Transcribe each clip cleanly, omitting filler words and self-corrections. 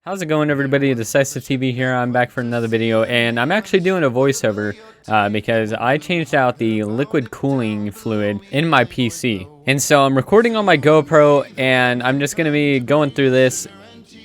How's it going, everybody? Decisive TV here. I'm back for another video, and I'm actually doing a voiceover because I changed out the liquid cooling fluid in my PC. And so I'm recording on my GoPro, and I'm just going to be going through this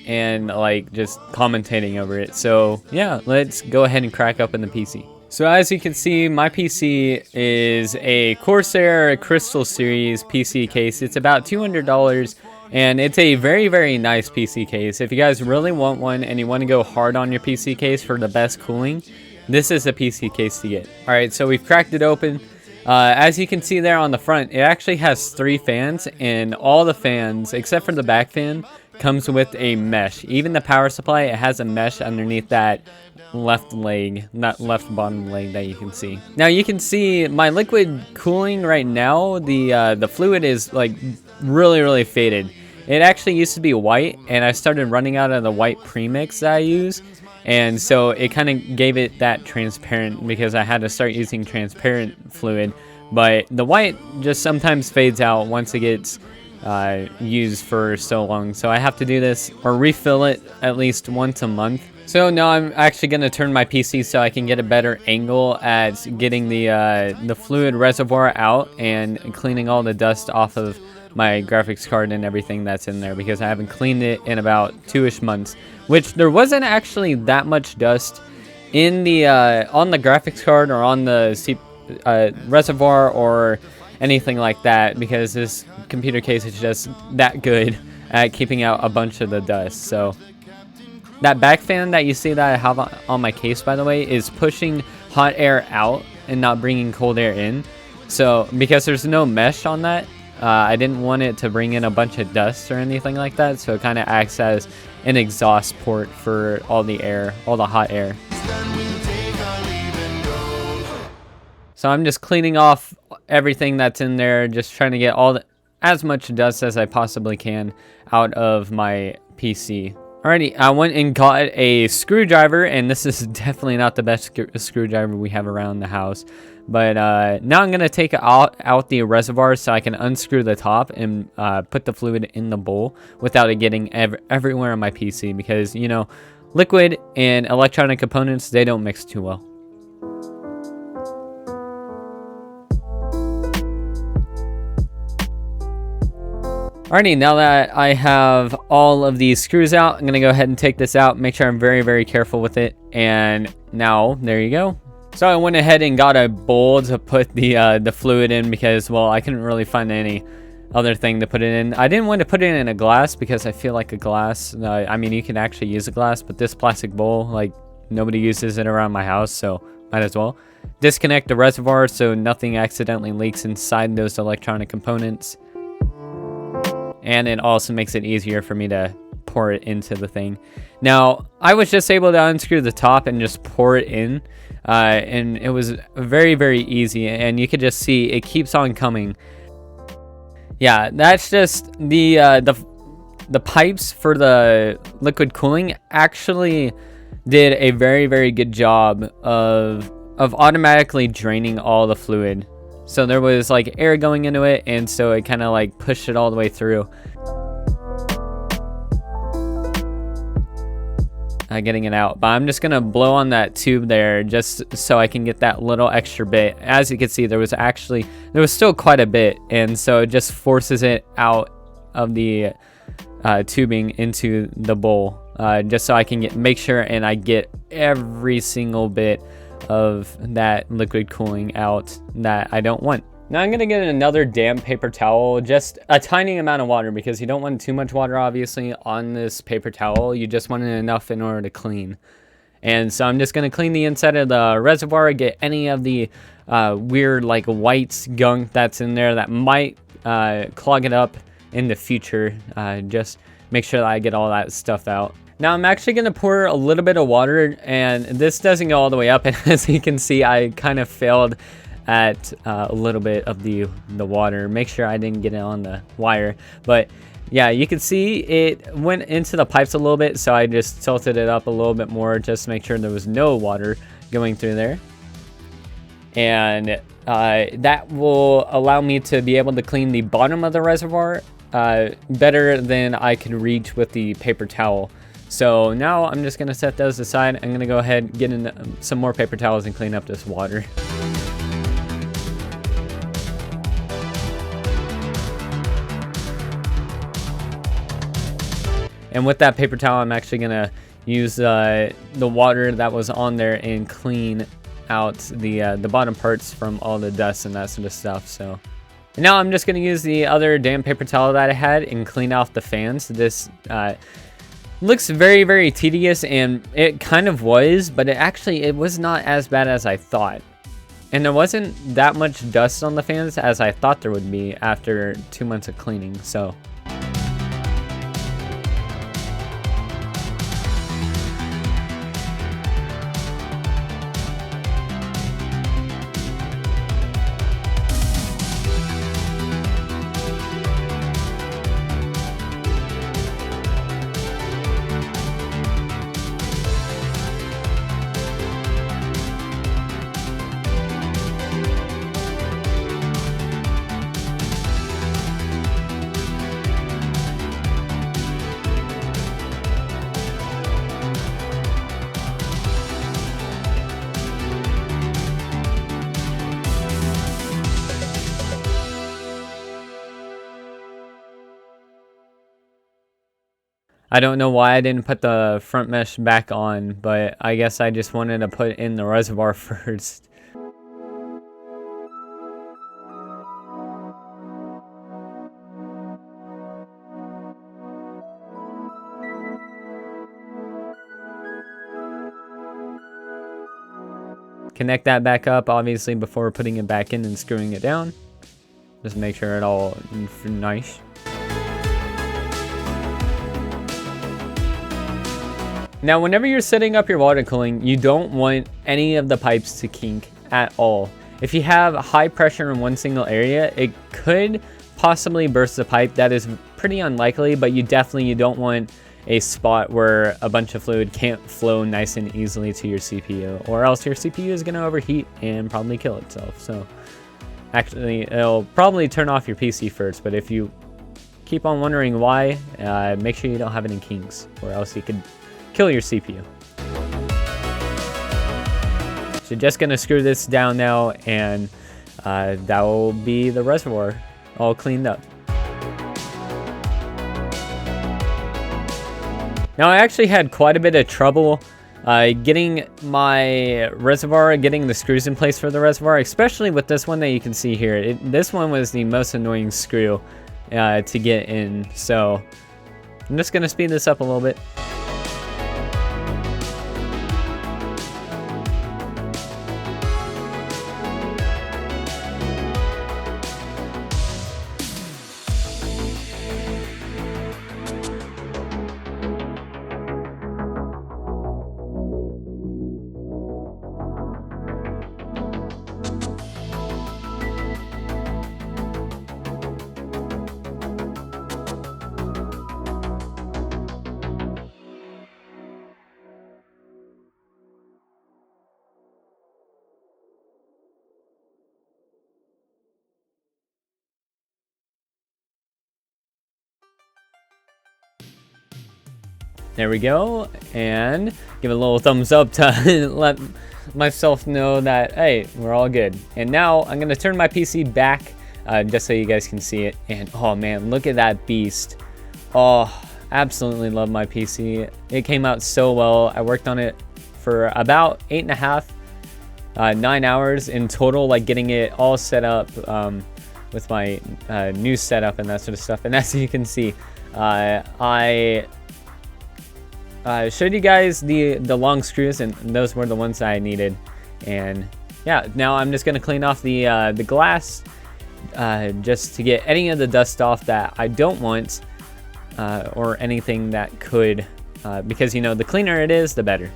and like just commentating over it. So yeah, let's go ahead and crack up in the PC. So as you can see, my PC is a Corsair Crystal Series PC case. It's about $200. And it's a very, very nice PC case. If you guys really want one and you want to go hard on your PC case for the best cooling, this is a PC case to get. Alright, so we've cracked it open. As you can see there on the front, it actually has 3 fans, and all the fans, except for the back fan, comes with a mesh. Even the power supply, it has a mesh underneath that left leg, not left bottom leg that you can see. Now you can see my liquid cooling right now, the fluid is like really faded. It actually used to be white, and I started running out of the white premix that I use, and so it kind of gave it that transparent because I had to start using transparent fluid. But the white just sometimes fades out once it gets used for so long, so I have to do this or refill it at least once a month. So now I'm actually going to turn my PC so I can get a better angle at getting the fluid reservoir out and cleaning all the dust off of my graphics card and everything that's in there, because I haven't cleaned it in about 2-ish months, which there wasn't actually that much dust in the on the graphics card or on the reservoir or anything like that, because this computer case is just that good at keeping out a bunch of the dust. So that back fan that you see that I have on my case, by the way, is pushing hot air out and not bringing cold air in. So because there's no mesh on that, I didn't want it to bring in a bunch of dust or anything like that, so it kind of acts as an exhaust port for all the air, all the hot air. So I'm just cleaning off everything that's in there, just trying to get as much dust as I possibly can out of my PC. Alrighty, I went and got a screwdriver, and this is definitely not the best screwdriver we have around the house. But now I'm going to take out the reservoir so I can unscrew the top and put the fluid in the bowl without it getting everywhere on my PC, because, you know, liquid and electronic components, they don't mix too well. Alrighty, now that I have all of these screws out, I'm going to go ahead and take this out, make sure I'm very careful with it, and now, there you go. So I went ahead and got a bowl to put the fluid in because, well, I couldn't really find any other thing to put it in. I didn't want to put it in a glass because I feel like a glass, I mean, you can actually use a glass, but this plastic bowl, like, nobody uses it around my house, so might as well. Disconnect the reservoir so nothing accidentally leaks inside those electronic components. And it also makes it easier for me to pour it into the thing. Now, I was just able to unscrew the top and just pour it in. And it was very easy. And you could just see it keeps on coming. Yeah, that's just the pipes for the liquid cooling actually did a very good job of automatically draining all the fluid. So there was like air going into it, and so it kind of like pushed it all the way through. Getting it out, but I'm just gonna blow on that tube there just so I can get that little extra bit. As you can see, there was still quite a bit, and so it just forces it out of the tubing into the bowl, just so I can make sure and I get every single bit of that liquid cooling out that I don't want. Now I'm gonna get another damp paper towel, just a tiny amount of water, because you don't want too much water obviously on this paper towel. You just want enough in order to clean. And so I'm just gonna clean the inside of the reservoir, get any of the weird like white gunk that's in there that might clog it up in the future. Just make sure that I get all that stuff out. Now I'm actually going to pour a little bit of water, and this doesn't go all the way up, and as you can see, I kind of failed at a little bit of the water. Make sure I didn't get it on the wire, but yeah, you can see it went into the pipes a little bit, so I just tilted it up a little bit more just to make sure there was no water going through there. And that will allow me to be able to clean the bottom of the reservoir better than I could reach with the paper towel. So now I'm just gonna set those aside. I'm gonna go ahead and get in some more paper towels and clean up this water. And with that paper towel, I'm actually gonna use the water that was on there and clean out the bottom parts from all the dust and that sort of stuff. So and now I'm just gonna use the other damn paper towel that I had and clean off the fans. This looks very, very tedious, and it kind of was, but it was not as bad as I thought. And there wasn't that much dust on the fans as I thought there would be after 2 months of cleaning. So I don't know why I didn't put the front mesh back on, but I guess I just wanted to put in the reservoir first. Connect that back up, obviously, before putting it back in and screwing it down. Just make sure it all nice. Now, whenever you're setting up your water cooling, you don't want any of the pipes to kink at all. If you have high pressure in one single area, it could possibly burst the pipe. That is pretty unlikely, but you don't want a spot where a bunch of fluid can't flow nice and easily to your CPU, or else your CPU is going to overheat and probably kill itself. So actually, it'll probably turn off your PC first, but if you keep on wondering why, make sure you don't have any kinks, or else you could kill your CPU. So just gonna screw this down now, and that will be the reservoir all cleaned up. Now, I actually had quite a bit of trouble getting my reservoir, getting the screws in place for the reservoir, especially with this one that you can see here. This one was the most annoying screw to get in. So I'm just gonna speed this up a little bit. There we go, and give it a little thumbs up to let myself know that, hey, we're all good. And now I'm gonna turn my PC back just so you guys can see it. And oh man, look at that beast. Oh, absolutely love my PC. It came out so well. I worked on it for about 8.5, 9 hours in total, like getting it all set up with my new setup and that sort of stuff. And as you can see, I showed you guys the long screws, and those were the ones that I needed. And yeah, now I'm just gonna clean off the glass just to get any of the dust off that I don't want, or anything that could, because you know, the cleaner it is, the better.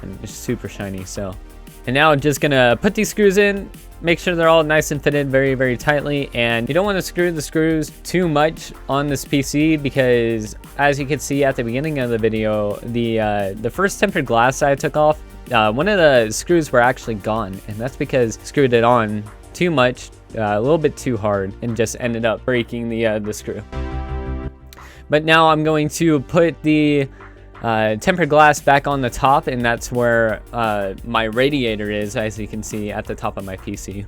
And it's super shiny. So, and now I'm just gonna put these screws in, make sure they're all nice and fitted very, very tightly. And you don't want to screw the screws too much on this PC, because as you can see at the beginning of the video, the first tempered glass I took off, one of the screws were actually gone, and that's because I screwed it on too much, a little bit too hard, and just ended up breaking the screw. But now I'm going to put the tempered glass back on the top, and that's where my radiator is, as you can see at the top of my PC.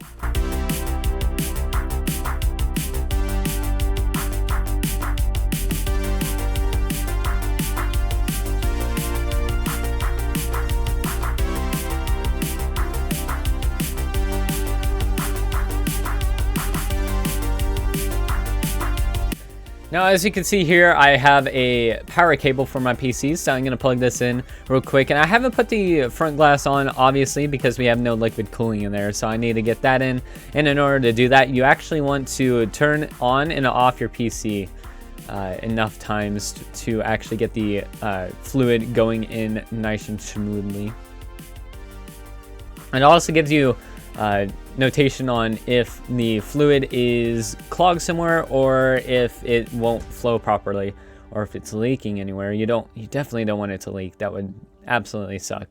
Now, as you can see here, I have a power cable for my PC, so I'm going to plug this in real quick. And I haven't put the front glass on, obviously, because we have no liquid cooling in there, so I need to get that in. And in order to do that, you actually want to turn on and off your PC enough times to actually get the fluid going in nice and smoothly. It also gives you notation on if the fluid is clogged somewhere, or if it won't flow properly, or if it's leaking anywhere. You definitely don't want it to leak. That would absolutely suck.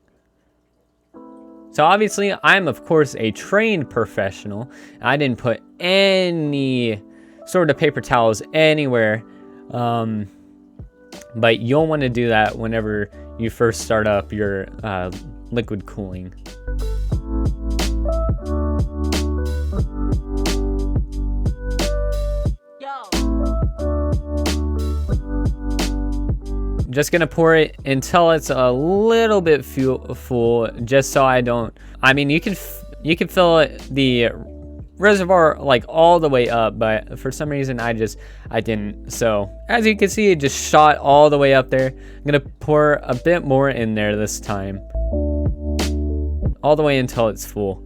So obviously, I'm of course a trained professional. I didn't put any sort of paper towels anywhere, but you'll want to do that whenever you first start up your liquid cooling. Just gonna pour it until it's a little bit full, just so I don't. I mean, you can fill the reservoir like all the way up, but for some reason I didn't. So as you can see, it just shot all the way up there. I'm gonna pour a bit more in there this time, all the way until it's full,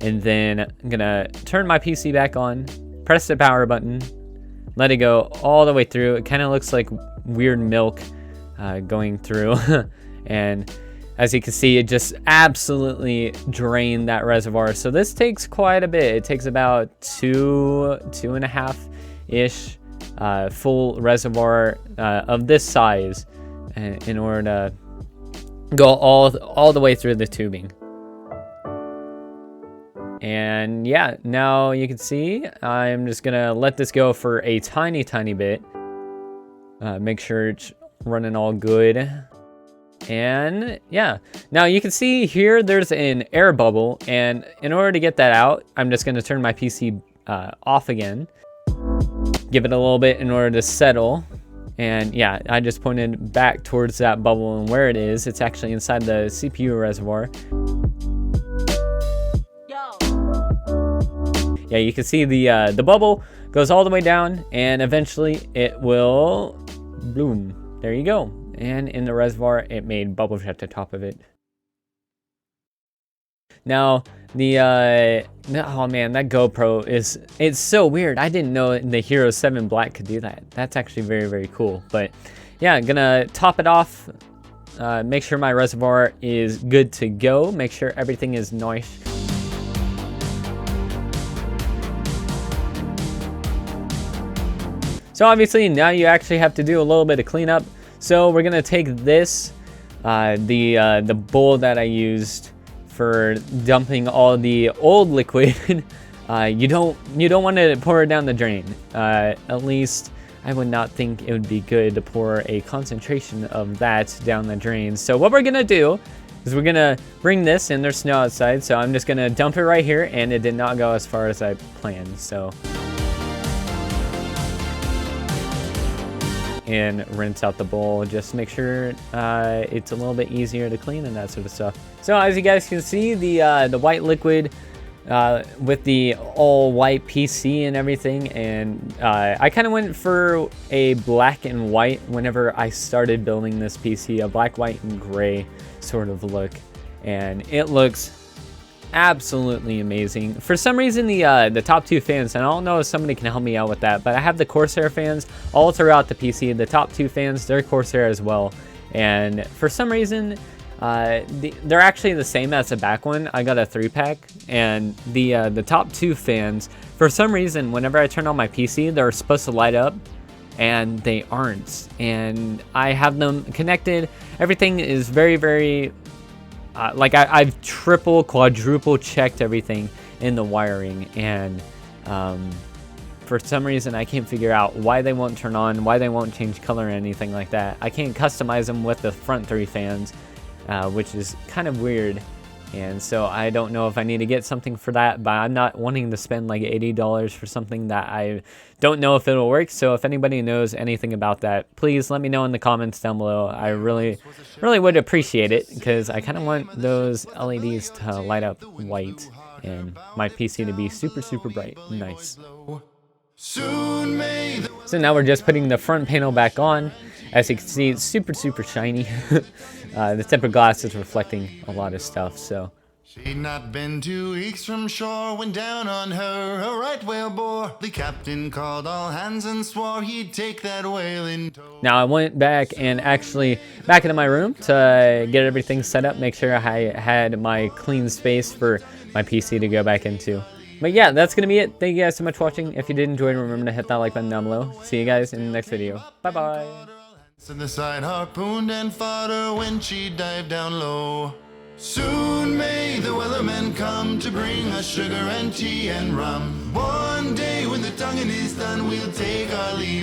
and then I'm gonna turn my PC back on, press the power button, let it go all the way through. It kind of looks like weird milk going through and as you can see, it just absolutely drained that reservoir. So this takes quite a bit. It takes about two and a half ish full reservoir of this size in order to go all the way through the tubing. And yeah, now you can see I'm just gonna let this go for a tiny bit, make sure it's running all good. And yeah, now you can see here there's an air bubble, and in order to get that out, I'm just going to turn my PC off again, give it a little bit in order to settle. And yeah, I just pointed back towards that bubble, and where it is, it's actually inside the CPU reservoir. Yeah, you can see the bubble goes all the way down, and eventually it will bloom. There you go. And in the reservoir, it made bubbles at the top of it. Now, oh man, that GoPro it's so weird. I didn't know the Hero 7 Black could do that. That's actually very cool. But yeah, I'm gonna top it off, make sure my reservoir is good to go, make sure everything is nice. So obviously now you actually have to do a little bit of cleanup. So we're gonna take this, the bowl that I used for dumping all the old liquid. You don't want to pour it down the drain. At least I would not think it would be good to pour a concentration of that down the drain. So what we're gonna do is we're gonna bring this, and there's snow outside, so I'm just gonna dump it right here, and it did not go as far as I planned. So. And rinse out the bowl, just make sure it's a little bit easier to clean and that sort of stuff. So as you guys can see, the white liquid with the all white PC and everything, and I kind of went for a black and white whenever I started building this PC, a black, white, and gray sort of look, and it looks absolutely amazing. For some reason, the top two fans, and I don't know if somebody can help me out with that, but I have the Corsair fans all throughout the PC. The top two fans, they're Corsair as well, and for some reason they're actually the same as the back one. I got a 3-pack, and the top two fans, for some reason, whenever I turn on my PC, they're supposed to light up, and they aren't. And I have them connected. Everything is very like I've triple, quadruple checked everything in the wiring, and for some reason I can't figure out why they won't turn on, why they won't change color or anything like that. I can't customize them with the front 3 fans, which is kind of weird. And so I don't know if I need to get something for that, but I'm not wanting to spend like $80 for something that I don't know if it'll work. So if anybody knows anything about that, please let me know in the comments down below. I really would appreciate it, because I kind of want those LEDs to light up white and my PC to be super bright. Nice. So now we're just putting the front panel back on. As you can see, it's super shiny. The tempered glass is reflecting a lot of stuff, so. She'd not been 2 weeks from shore when down on her a right whale bore. The captain called all hands and swore he'd take that whale in tow. Now I went back and actually back into my room to get everything set up, make sure I had my clean space for my PC to go back into. But yeah, that's going to be it. Thank you guys so much for watching. If you did enjoy, remember to hit that like button down below. See you guys in the next video. Bye-bye. And the side harpooned and fought her when she dived down low. Soon may the wellerman come to bring us sugar and tea and rum. One day when the tonguing is done, we'll take our leave.